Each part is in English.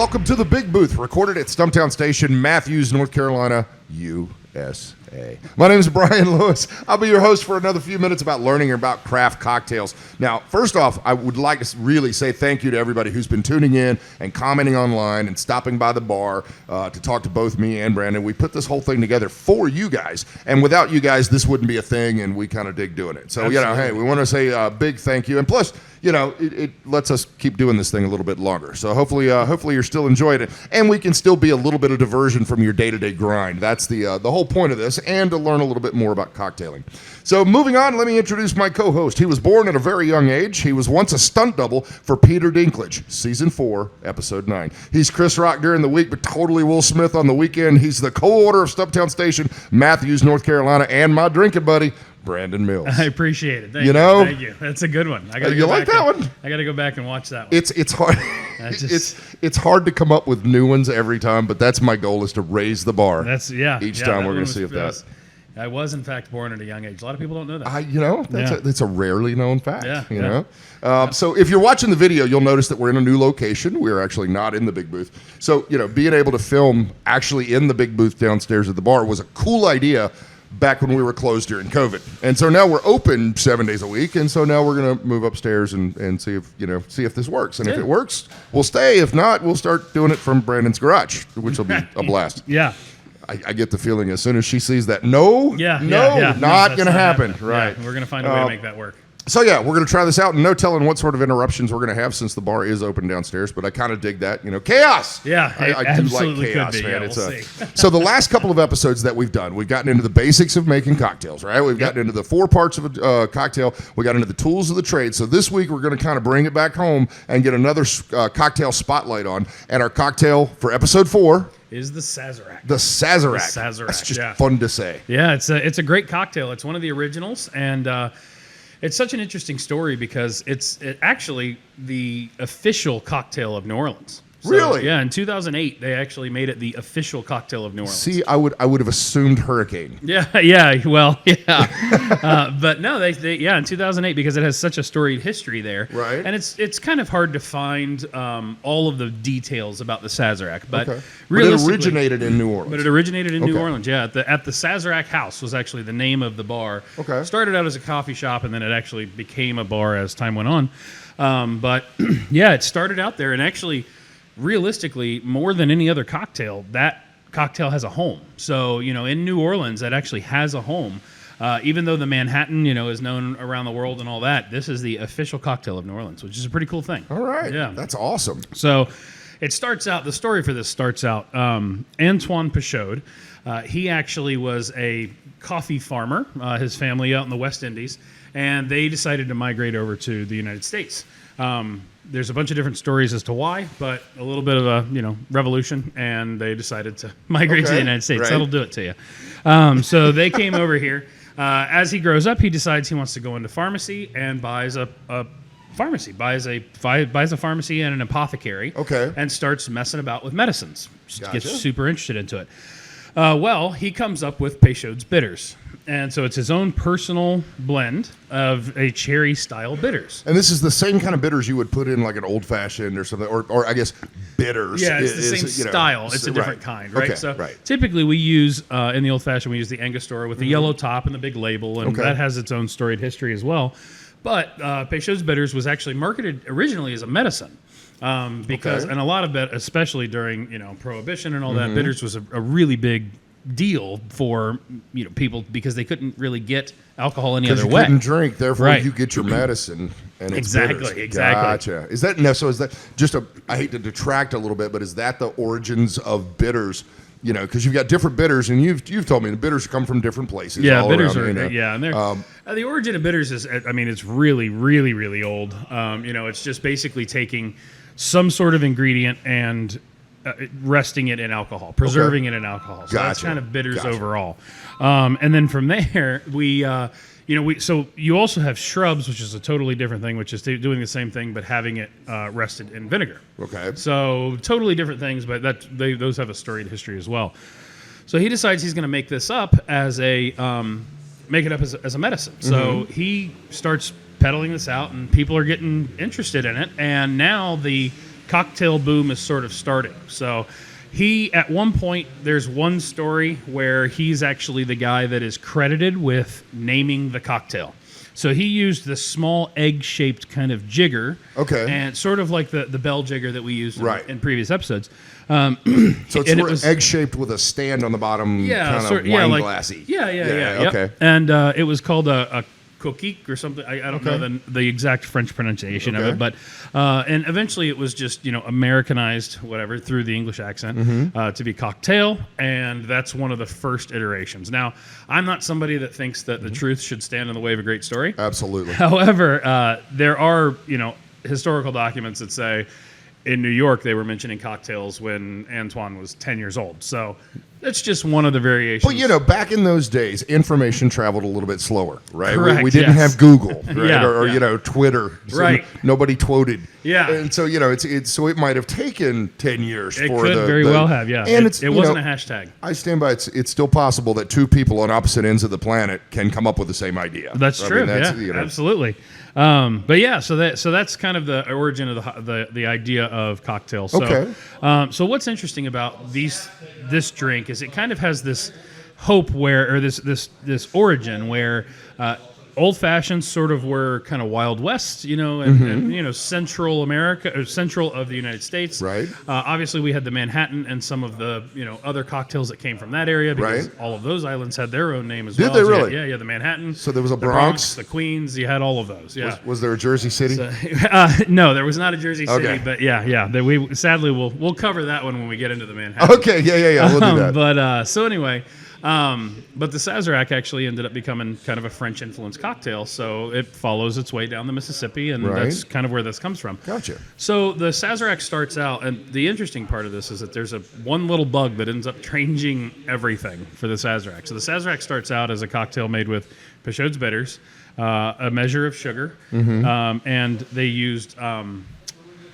Welcome to the Big Booth, recorded at Stumptown Station, Matthews, North Carolina, USA. My name is Brian Lewis. I'll be your host for another few minutes about learning about craft cocktails. Now, first off, I would like to really say thank you to everybody who's been tuning in and commenting online and stopping by the bar to talk to both me and Brandon. We put this whole thing together for you guys, and without you guys, this wouldn't be a thing, and we kind of dig doing it. So, hey, we want to say a big thank you, and plus, it lets us keep doing this thing a little bit longer. So hopefully you're still enjoying it, and we can still be a little bit of diversion from your day-to-day grind. That's the whole point of this, and to learn a little bit more about cocktailing. So moving on, let me introduce my co-host. He was born at a very young age. He was once a stunt double for Peter Dinklage, Season 4, Episode 9. He's Chris Rock during the week, but totally Will Smith on the weekend. He's the co-order of Stumptown Station, Matthews, North Carolina, and my drinking buddy, Brandon Mills. I appreciate it. Thank you. That's a good one. I gotta go back and watch that one. It's hard. It's hard to come up with new ones every time, but that's my goal, is to raise the bar. Each time we're going to see if that. I was in fact born at a young age. A lot of people don't know that. That's a rarely known fact. So if you're watching the video, you'll notice that we're in a new location. We're actually not in the Big Booth. So being able to film actually in the Big Booth downstairs at the bar was a cool idea back when we were closed during COVID. And so now we're open 7 days a week, and so now we're going to move upstairs and see if this works. And if it works, we'll stay. If not, we'll start doing it from Brandon's garage, which will be a blast. I get the feeling as soon as she sees that, not going to happen. Right. Yeah, we're going to find a way to make that work. So we're going to try this out, and no telling what sort of interruptions we're going to have since the bar is open downstairs, but I kind of dig that, chaos. Yeah, I do like chaos, could be. man. We'll see. So the last couple of episodes that we've done, we've gotten into the basics of making cocktails, right? We've gotten into the 4 parts of a cocktail. We got into the tools of the trade. So this week we're going to kind of bring it back home and get another cocktail spotlight on, and our cocktail for episode 4 is the Sazerac. The Sazerac. That's just fun to say. Yeah, it's a great cocktail. It's one of the originals, and it's such an interesting story because it's actually the official cocktail of New Orleans. So, really? Yeah, in 2008, they actually made it the official cocktail of New Orleans. See, I would have assumed hurricane. But no, they in 2008, because it has such a storied history there. Right. And it's kind of hard to find all of the details about the Sazerac, but it originated in New Orleans. But it originated in New Orleans, yeah. At the Sazerac House was actually the name of the bar. Okay. Started out as a coffee shop, and then it actually became a bar as time went on. But it started out there, and actually, realistically, more than any other cocktail, that cocktail has a home. So, in New Orleans, that actually has a home. Even though the Manhattan, is known around the world and all that, this is the official cocktail of New Orleans, which is a pretty cool thing. All right. Yeah. That's awesome. So the story for this starts out, Antoine Pechaude, he actually was a coffee farmer, his family out in the West Indies, and they decided to migrate over to the United States. There's a bunch of different stories as to why, but a little bit of a revolution, and they decided to migrate to the United States. Right. That'll do it to you. So they came over here. As he grows up, he decides he wants to go into pharmacy and buys a pharmacy, buys a pharmacy and an apothecary, and starts messing about with medicines. Gotcha. Gets super interested into it. He comes up with Pechaude's bitters. And so it's his own personal blend of a cherry-style bitters. And this is the same kind of bitters you would put in like an old-fashioned or something, or I guess bitters. Yeah, it's the same style. It's a different kind, right? Okay, typically we use, in the old-fashioned, we use the Angostura with the yellow top and the big label, and that has its own storied history as well. But Pechaude's bitters was actually marketed originally as a medicine. Because and a lot of it, especially during Prohibition and all that, bitters was a really big deal for people because they couldn't really get alcohol any other way. You couldn't drink, therefore you get your medicine, and it's bitters. Exactly. Gotcha. Is that just I hate to detract a little bit, but is that the origins of bitters? Because you've got different bitters, and you've told me the bitters come from different places. Yeah, all bitters around, and they're the origin of bitters is, it's really, really, really old. It's just basically taking some sort of ingredient and resting it in alcohol, preserving it in alcohol. So that's kind of bitters overall. And then from there, so you also have shrubs, which is a totally different thing, which is doing the same thing, but having it rested in vinegar. Okay. So totally different things, but those have a storied history as well. So he decides he's going to make this up as a medicine. So he starts peddling this out, and people are getting interested in it. And now the cocktail boom is sort of starting. So he, at one point, there's one story where he's actually the guy that is credited with naming the cocktail. So he used this small egg-shaped kind of jigger, and sort of like the bell jigger that we used in previous episodes. So it's egg-shaped with a stand on the bottom, kind of wine glassy. Okay. And it was called a coquique or something. I don't know the exact French pronunciation of it, but and eventually it was just Americanized, whatever, through the English accent to be cocktail, and that's one of the first iterations. Now, I'm not somebody that thinks that the truth should stand in the way of a great story. Absolutely. However, there are historical documents that say in New York they were mentioning cocktails when Antoine was 10 years old. So that's just one of the variations. But, back in those days, information traveled a little bit slower, right? Correct, we didn't have Google, right? or Twitter. So right. Nobody quoted. Yeah. And so, so it might have taken 10 years it for could very well have, yeah. And it wasn't a hashtag. I stand by it's still possible that two people on opposite ends of the planet can come up with the same idea. That's true, absolutely. But yeah, so that's kind of the origin of the idea of cocktails. So, so what's interesting about this drink is it kind of has this hope this origin where old fashions sort of were kind of Wild West, and Central America or central of the United States. Right. Obviously, we had the Manhattan and some of the other cocktails that came from that area because all of those islands had their own name as well. Did they really? Yeah, the Manhattan. So there was a the Bronx, the Queens. You had all of those. Yeah. Was there a Jersey City? So, no, there was not a Jersey City. But yeah. We sadly we'll cover that one when we get into the Manhattan. Okay. Yeah. We'll do that. But so anyway. But the Sazerac actually ended up becoming kind of a French-influenced cocktail, so it follows its way down the Mississippi, and that's kind of where this comes from. Gotcha. So the Sazerac starts out, and the interesting part of this is that there's one little bug that ends up changing everything for the Sazerac. So the Sazerac starts out as a cocktail made with Peychaud's bitters, a measure of sugar, and they used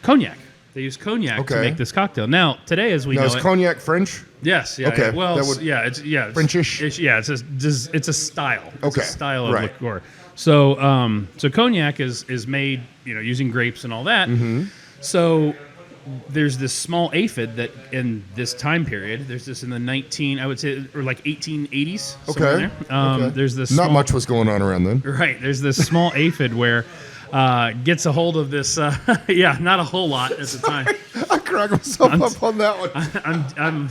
cognac. They used cognac to make this cocktail. Now, today, as we know, is cognac French? Yes. Yeah. Okay. Yeah. Well, it's Frenchish. It's a style. It's a style of liqueur. So, cognac is made, using grapes and all that. So, there's this small aphid that in this time period, there's this in the 1880s. Okay. There's this. Not much was going on around then. Right. There's this small aphid where. Gets a hold of this, not a whole lot at the time. I cracked myself up on that one. I'm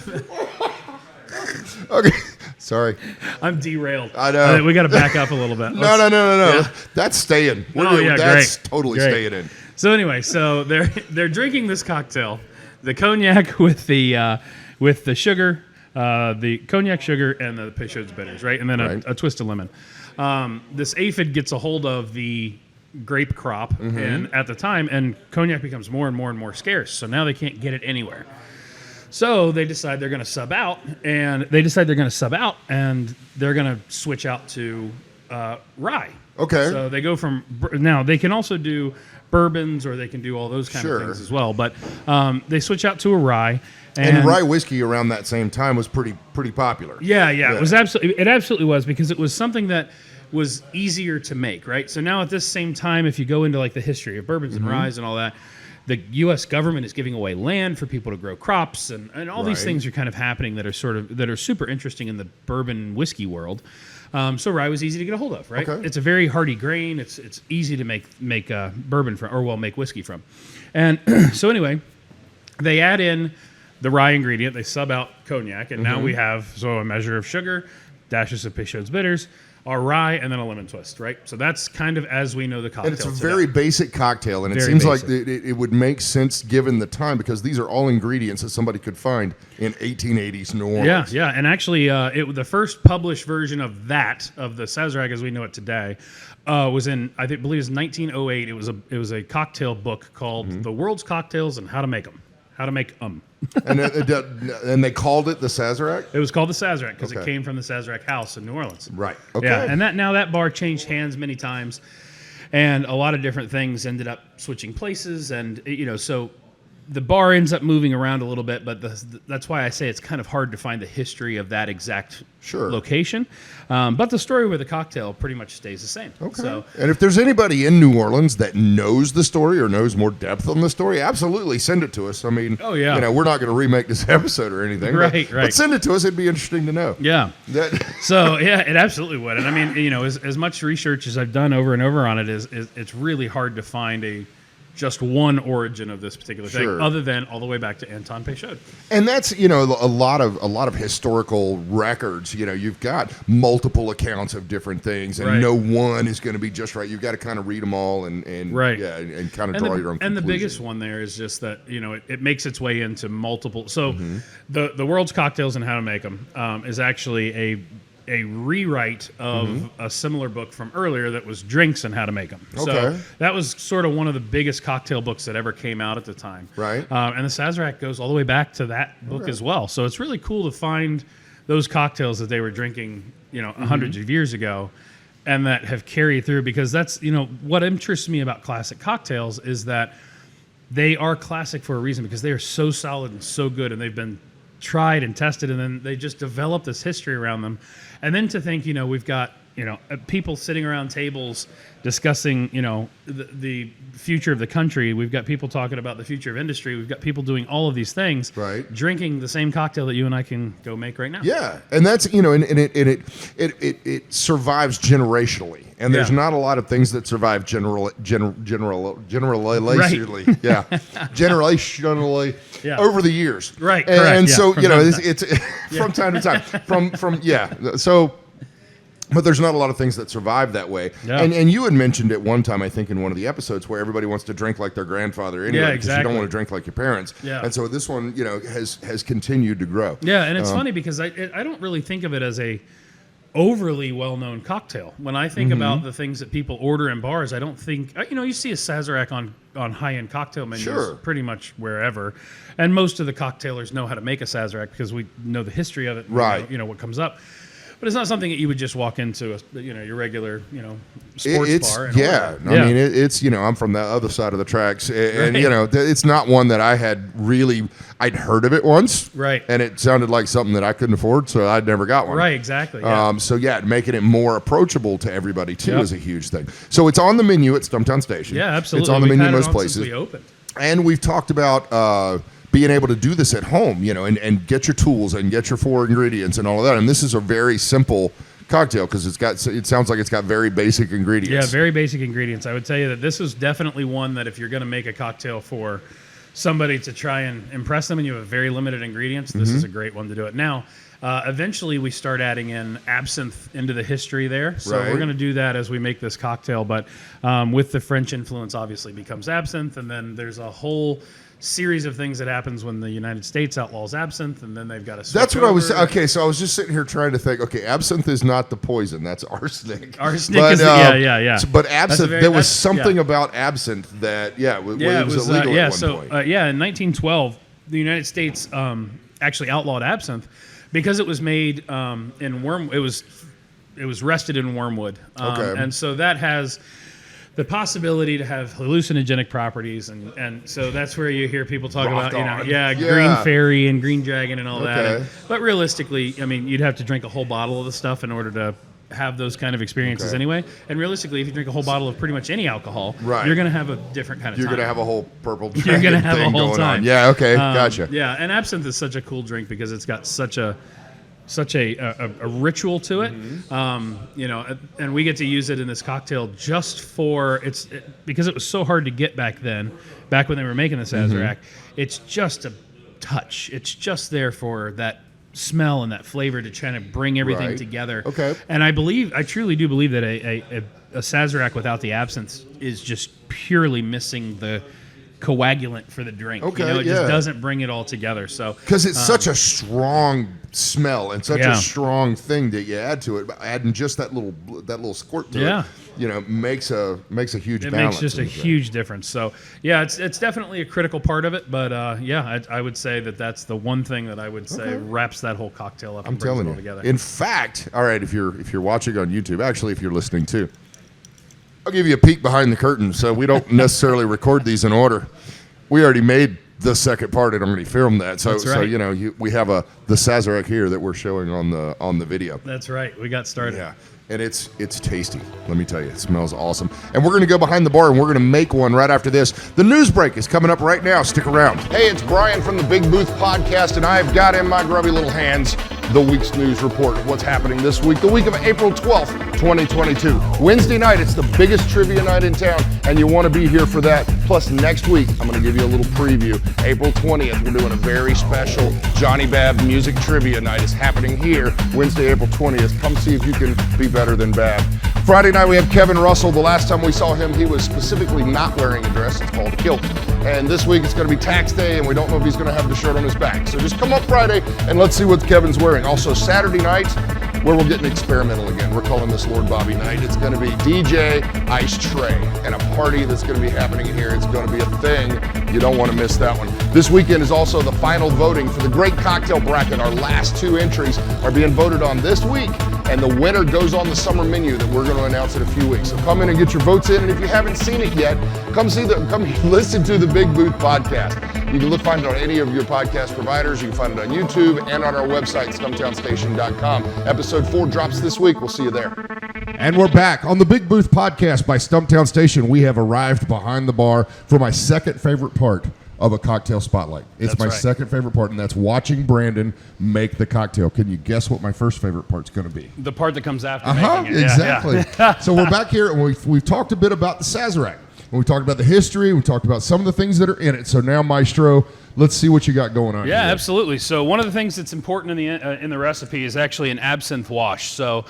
okay. Sorry. I'm derailed. I know. We got to back up a little bit. No. Yeah. That's staying. That's totally staying in. So anyway, they're drinking this cocktail, the cognac with the sugar, the cognac sugar and the Peychaud's bitters, right, and then a twist of lemon. This aphid gets a hold of the grape crop, and at the time, and cognac becomes more and more and more scarce. So now they can't get it anywhere. So they decide they're going to sub out, and they're going to switch out to rye. Okay. So they go from now they can also do bourbons or they can do all those kind of things as well, but they switch out to a rye. And rye whiskey around that same time was pretty popular. Yeah. It absolutely was, because it was something that was easier to make, right? So now at this same time, if you go into like the history of bourbons and ryes and all that, the U.S. government is giving away land for people to grow crops, and all these things are kind of happening that are super interesting in the bourbon whiskey world. So rye was easy to get a hold of, right? Okay. It's a very hardy grain. It's easy to make bourbon from, or make whiskey from. And so anyway, they add in the rye ingredient. They sub out cognac, and now we have a measure of sugar, dashes of Peychaud's bitters, our rye, and then a lemon twist, right? So that's kind of as we know the cocktail. And it's a very basic cocktail, and it seems like it would make sense given the time, because these are all ingredients that somebody could find in 1880s New Orleans. Yeah, and actually, the first published version of the Sazerac as we know it today was in, I believe it was 1908. It was a cocktail book called The World's Cocktails and How to Make Them. And they called it the Sazerac? It was called the Sazerac because it came from the Sazerac house in New Orleans. Right. Okay. Yeah, and that bar changed hands many times, and a lot of different things ended up switching places, and so the bar ends up moving around a little bit, but that's why I say it's kind of hard to find the history of that exact location. But the story with the cocktail pretty much stays the same. Okay. So, and if there's anybody in New Orleans that knows the story or knows more depth on the story, absolutely send it to us. I mean, yeah. You know, we're not going to remake this episode or anything. Right. But send it to us. It'd be interesting to know. Yeah. So, yeah, it absolutely would. And I mean, you know, as much research as I've done over and over on it, it's really hard to find just one origin of this particular thing, other than all the way back to Anton Peychaud. And that's, you know, a lot of historical records. You know, you've got multiple accounts of different things, and no one is going to be just right. You've got to kind of read them all and and kind of draw your own conclusion. And the biggest one there is just that, you know, it makes its way into multiple. So the World's Cocktails and How to Make Them is actually a rewrite of a similar book from earlier that was Drinks and How to Make Them. So that was sort of one of the biggest cocktail books that ever came out at the time. Right. And the Sazerac goes all the way back to that book as well. So it's really cool to find those cocktails that they were drinking, you know, hundreds of years ago and that have carried through, because that's, you know, what interests me about classic cocktails is that they are classic for a reason, because they are so solid and so good, and they've been tried and tested, and then they just develop this history around them. And then to think, you know, we've got, you know, people sitting around tables discussing, you know, the future of the country. We've got people talking about the future of industry. We've got people doing all of these things, drinking the same cocktail that you and I can go make right now. Yeah, and that's, you know, and it survives generationally, and there's not a lot of things that survive generationally. Yeah, generationally over the years. Right. And so you know, it's from time to time. So. But there's not a lot of things that survive that way. Yeah. And you had mentioned it one time, I think, in one of the episodes, where everybody wants to drink like their grandfather anyway, because you don't want to drink like your parents. Yeah. And so this one, you know, has continued to grow. Yeah, and it's funny because I don't really think of it as a overly well-known cocktail. When I think about the things that people order in bars, I don't think, you know, you see a Sazerac on high-end cocktail menus pretty much wherever. And most of the cocktailers know how to make a Sazerac because we know the history of it. And you know what comes up. But it's not something that you would just walk into, your regular, sports bar. I mean, it's, I'm from the other side of the tracks, and it's not one that I had really. I'd heard of it once, right? And it sounded like something that I couldn't afford, so I'd never got one. Right, exactly. Yeah. So making it more approachable to everybody too is a huge thing. So it's on the menu at Stumptown Station. Yeah, absolutely. It's on the menu most places. Since we opened. And we've talked about. Being able to do this at home, and get your tools and get your 4 ingredients and all of that. And this is a very simple cocktail because it sounds like it's got very basic ingredients. Yeah, very basic ingredients. I would tell you that this is definitely one that if you're going to make a cocktail for somebody to try and impress them and you have very limited ingredients, this is a great one to do it. Now, eventually we start adding in absinthe into the history there. So we're going to do that as we make this cocktail. But with the French influence, obviously becomes absinthe. And then there's a whole series of things that happens when the United States outlaws absinthe, and then they've got to. That's what I was. Okay, so I was just sitting here trying to think. Okay, absinthe is not the poison. That's arsenic. Arsenic is yeah. But absinthe, there was something about absinthe that it was illegal at one point. In 1912, the United States actually outlawed absinthe because it was made in worm. It was rested in wormwood, and so that has the possibility to have hallucinogenic properties, and so that's where you hear people talk about, green fairy and green dragon and all that. But realistically, I mean, you'd have to drink a whole bottle of the stuff in order to have those kind of experiences anyway. And realistically, if you drink a whole bottle of pretty much any alcohol, you're going to have a different kind of time. You're going to have a whole purple dragon You're going to have thing a whole going time. on. Yeah, okay, gotcha. Yeah, and absinthe is such a cool drink because it's got such a ritual to it, and we get to use it in this cocktail just for because it was so hard to get back when they were making the Sazerac. It's just a touch. It's just there for that smell and that flavor to try to bring everything together. Okay. And I truly do believe that a Sazerac without the absinthe is just purely missing the coagulant for the drink. It just doesn't bring it all together. So because it's such a strong smell and such a strong thing that you add to it, adding just that little squirt to it, makes a huge balance. It makes just a huge difference. So it's definitely a critical part of it. But I would say that's the one thing that I would say wraps that whole cocktail up. I'm telling you. Together. In fact, all right, if you're watching on YouTube, actually, if you're listening too, I'll give you a peek behind the curtain. So we don't necessarily record these in order. We already made the second part had already filmed that. So, That's right. so you know, we have the Sazerac here that we're showing on the video. That's right. We got started. Yeah. And it's tasty. Let me tell you, it smells awesome. And we're going to go behind the bar and we're going to make one right after this. The news break is coming up right now. Stick around. Hey, it's Brian from the Big Booth Podcast, and I've got in my grubby little hands the week's news report of what's happening this week, the week of April 12th, 2022. Wednesday night, it's the biggest trivia night in town, and you want to be here for that. Plus, next week, I'm going to give you a little preview. April 20th, we're doing a very special Johnny Babb Music Trivia Night. It's happening here, Wednesday, April 20th. Come see if you can be better than Babb. Friday night, we have Kevin Russell. The last time we saw him, he was specifically not wearing a dress. It's called a kilt. And this week, it's going to be tax day, and we don't know if he's going to have the shirt on his back. So just come up Friday, and let's see what Kevin's wearing. Also, Saturday night, where we're getting experimental again. We're calling this Lord Bobby Night. It's going to be DJ Ice Tray and a party that's going to be happening in here. It's going to be a thing. You don't want to miss that one. This weekend is also the final voting for the Great Cocktail Bracket. Our last 2 entries are being voted on this week, and the winner goes on the summer menu that we're going to announce in a few weeks. So come in and get your votes in, and if you haven't seen it yet, come listen to the Big Booth Podcast. You can find it on any of your podcast providers. You can find it on YouTube and on our website, stumptownstation.com. Episode 4 drops this week. We'll see you there. And we're back on the Big Booth Podcast by Stumptown Station. We have arrived behind the bar for my second favorite part of a cocktail spotlight. It's my second favorite part, and that's watching Brandon make the cocktail. Can you guess what my first favorite part's going to be? The part that comes after making it. Exactly. Yeah. So we're back here, and we've talked a bit about the Sazerac. And we talked about the history. We talked about some of the things that are in it. So now, Maestro, let's see what you got going on. Yeah, here. Absolutely. So one of the things that's important in the recipe is actually an absinthe wash. So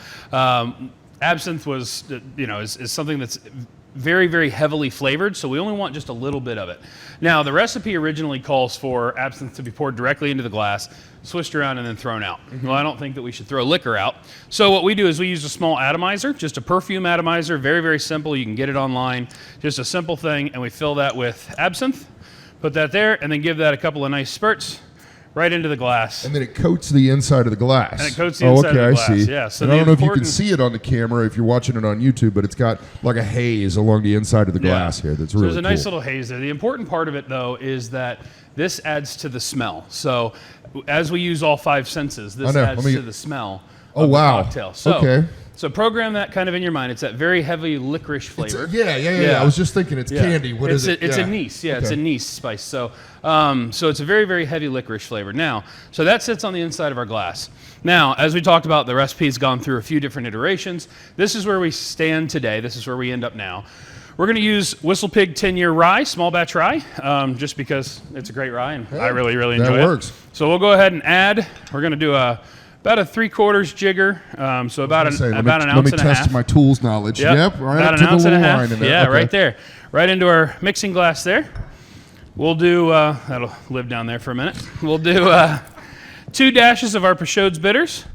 absinthe was, is something that's very, very heavily flavored, so we only want just a little bit of it. Now, the recipe originally calls for absinthe to be poured directly into the glass, swished around, and then thrown out. Mm-hmm. Well, I don't think that we should throw liquor out. So what we do is we use a small atomizer, just a perfume atomizer, very, very simple. You can get it online, just a simple thing, and we fill that with absinthe, put that there, and then give that a couple of nice spurts right into the glass. And then it coats the inside of the glass. And it coats the inside of the glass, I see. yeah. So and I don't know if you can see it on the camera if you're watching it on YouTube, but it's got like a haze along the inside of the glass here. That's really cool. There's a nice little haze there. The important part of it, though, is that this adds to the smell. So as we use all 5 senses, this adds to the smell of the cocktail. So, So program that kind of in your mind. It's that very heavy licorice flavor. Yeah. I was just thinking it's candy. What is it? It's anise. Yeah, it's anise spice. So so it's a very, very heavy licorice flavor. Now, so that sits on the inside of our glass. Now, as we talked about, the recipe's gone through a few different iterations. This is where we stand today. This is where we end up now. We're going to use Whistle Pig 10-year rye, small batch rye, just because it's a great rye, and I really, really enjoy it. That works. So we'll go ahead and add. We're going to do about a 3/4 jigger, so about an ounce and a half. Let me test my tools knowledge. Yep, right about up an to ounce the and a little half. line in there. Yeah, right there, right into our mixing glass there. We'll do that'll live down there for a minute. We'll do 2 dashes of our Peychaud's bitters,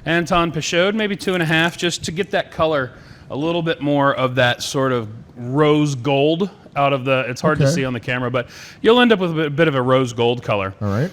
Anton Peychaud, maybe 2.5, just to get that color, a little bit more of that sort of rose gold out of the. It's hard to see on the camera, but you'll end up with a bit of a rose gold color. All right.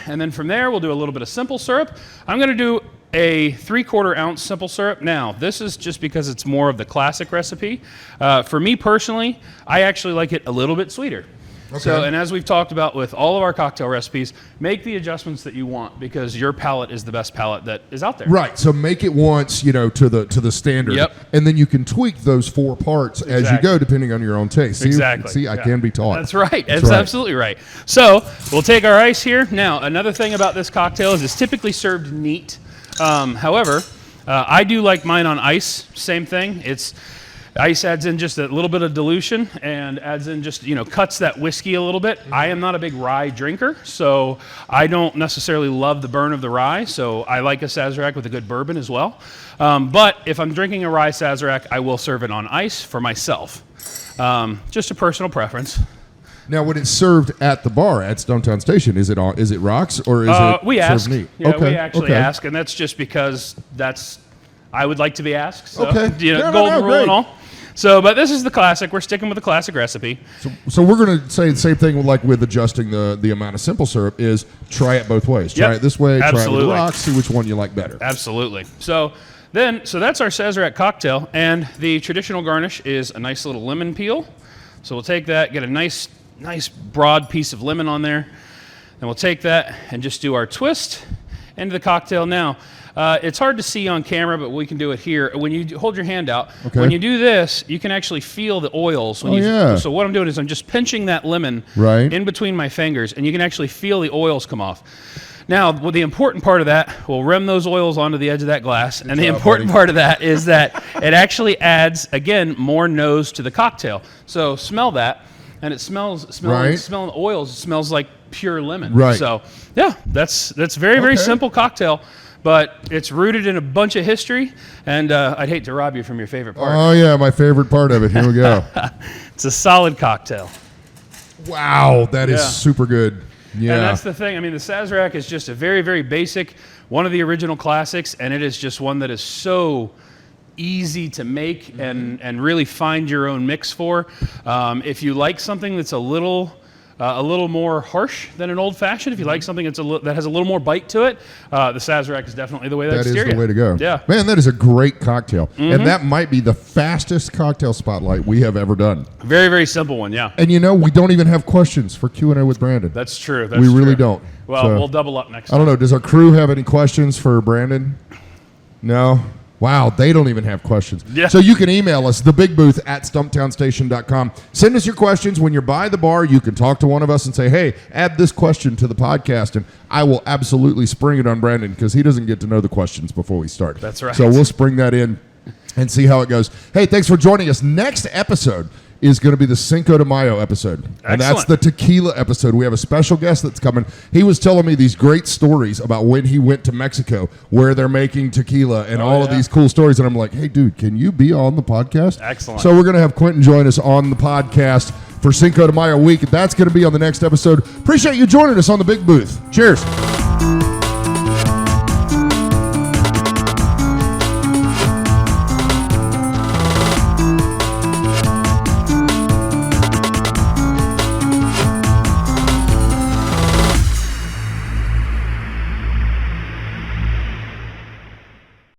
And then from there, we'll do a little bit of simple syrup. I'm going to do a 3/4 ounce simple syrup. Now, this is just because it's more of the classic recipe. For me personally, I actually like it a little bit sweeter. Okay. So, and as we've talked about with all of our cocktail recipes, make the adjustments that you want because your palate is the best palate that is out there. Right. So make it once, to the standard. Yep. And then you can tweak those 4 parts as you go, depending on your own taste. Exactly. I can be taught. That's right. That's absolutely right. So we'll take our ice here. Now, another thing about this cocktail is it's typically served neat. However, I do like mine on ice. Same thing. Ice adds in just a little bit of dilution and adds in just, cuts that whiskey a little bit. I am not a big rye drinker, so I don't necessarily love the burn of the rye, so I like a Sazerac with a good bourbon as well. But if I'm drinking a rye Sazerac, I will serve it on ice for myself. Just a personal preference. Now, when it's served at the bar at Stumptown Station, is it rocks or is it we served ask. neat? Yeah, we actually ask, and that's just because I would like to be asked. So, golden rule and all. So, but this is the classic. We're sticking with the classic recipe. So we're going to say the same thing with adjusting the amount of simple syrup is try it both ways. Try it this way, try it with rocks, see which one you like better. Absolutely. So that's our Sazerac cocktail, and the traditional garnish is a nice little lemon peel. So we'll take that, get a nice nice broad piece of lemon on there. And we'll take that and just do our twist into the cocktail. Now, it's hard to see on camera, but we can do it here. When you hold your hand out, when you do this, you can actually feel the oils. So what I'm doing is I'm just pinching that lemon in between my fingers, and you can actually feel the oils come off. Now, the important part of that, we'll rim those oils onto the edge of that glass, and the important part of that is that it actually adds, again, more nose to the cocktail. So smell that, and it smelling the oils, it smells like pure lemon. So, yeah, that's very simple cocktail. But it's rooted in a bunch of history, and I'd hate to rob you from your favorite part. Oh, yeah, my favorite part of it. Here we go. It's a solid cocktail. Wow, that is super good. Yeah. And that's the thing. I mean, the Sazerac is just a very, very basic, one of the original classics, and it is just one that is so easy to make and really find your own mix for. If you like something that's a little more harsh than an old-fashioned, if you like something that has a little more bite to it, the Sazerac is definitely the way that is the way to go. Yeah. Man, that is a great cocktail. And that might be the fastest cocktail spotlight we have ever done. Very, very simple one, yeah. And we don't even have questions for Q&A with Brandon. That's true. We really don't. Well, we'll double up next time. I don't know. Does our crew have any questions for Brandon? No? Wow, they don't even have questions. Yeah. So you can email us, thebigbooth@stumptownstation.com. Send us your questions. When you're by the bar, you can talk to one of us and say, hey, add this question to the podcast, and I will absolutely spring it on Brandon because he doesn't get to know the questions before we start. That's right. So we'll spring that in and see how it goes. Hey, thanks for joining us. Next episode is going to be the Cinco de Mayo episode. And that's the tequila episode. We have a special guest that's coming. He was telling me these great stories about when he went to Mexico, where they're making tequila and all of these cool stories. And I'm like, hey, dude, can you be on the podcast? Excellent. So we're going to have Quentin join us on the podcast for Cinco de Mayo week. That's going to be on the next episode. Appreciate you joining us on the Big Booth. Cheers.